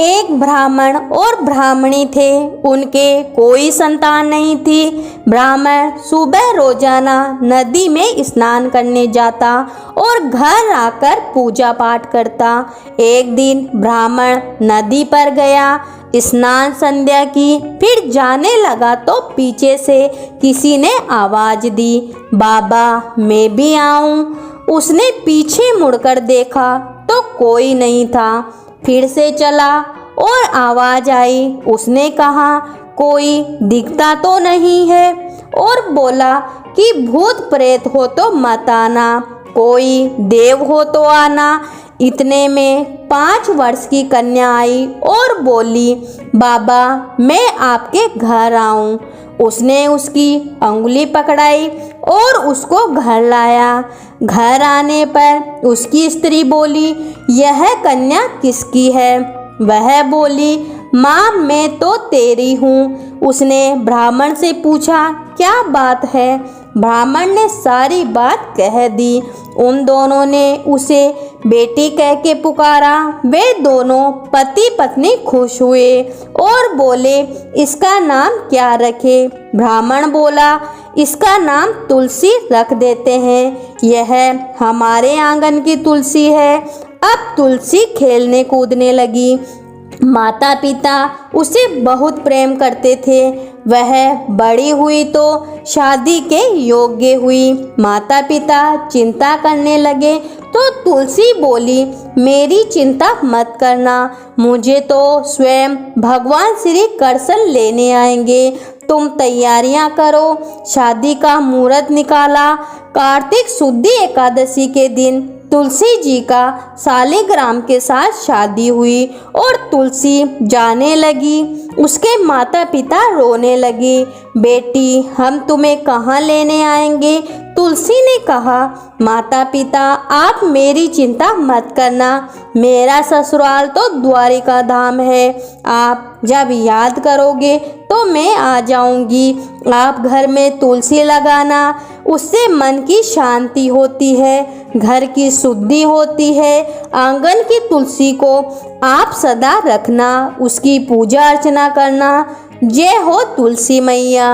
एक ब्राह्मण और ब्राह्मणी थे। उनके कोई संतान नहीं थी। ब्राह्मण सुबह रोजाना नदी में स्नान करने जाता और घर आकर पूजा पाठ करता। एक दिन ब्राह्मण नदी पर गया, स्नान संध्या की, फिर जाने लगा तो पीछे से किसी ने आवाज दी, बाबा मैं भी आऊं। उसने पीछे मुड़कर देखा तो कोई नहीं था। फिर से चला और आवाज आई। उसने कहा कोई दिखता तो नहीं है, और बोला कि भूत प्रेत हो तो मत आना, कोई देव हो तो आना। इतने में 5 वर्ष की कन्या आई और बोली, बाबा मैं आपके घर आऊं। उसने उसकी अंगुली पकड़ाई और उसको घर लाया। घर आने पर उसकी स्त्री बोली, यह कन्या किसकी है? वह बोली, माँ मैं तो तेरी हूँ। उसने ब्राह्मण से पूछा, क्या बात है? ब्राह्मण ने सारी बात कह दी। उन दोनों ने उसे बेटी कह के पुकारा। वे दोनों पति पत्नी खुश हुए और बोले, इसका नाम क्या रखे? ब्राह्मण बोला, इसका नाम तुलसी रख देते हैं, यह हमारे आंगन की तुलसी है। अब तुलसी खेलने कूदने लगी। माता पिता उसे बहुत प्रेम करते थे। वह बड़ी हुई तो शादी के योग्य हुई। माता पिता चिंता करने लगे तो तुलसी बोली, मेरी चिंता मत करना, मुझे तो स्वयं भगवान श्री कृष्ण लेने आएंगे। तुम तैयारियां करो। शादी का मुहूर्त निकाला। कार्तिक शुद्ध एकादशी के दिन तुलसी जी का शालिग्राम के साथ शादी हुई और तुलसी जाने लगी। उसके माता पिता रोने लगे, बेटी हम तुम्हें कहाँ लेने आएंगे? तुलसी ने कहा, माता पिता आप मेरी चिंता मत करना, मेरा ससुराल तो द्वारिका धाम है। आप जब याद करोगे तो मैं आ जाऊंगी। आप घर में तुलसी लगाना, उससे मन की शांति होती है, घर की शुद्धि होती है। आंगन की तुलसी को आप सदा रखना, उसकी पूजा अर्चना करना। जय हो तुलसी मैया।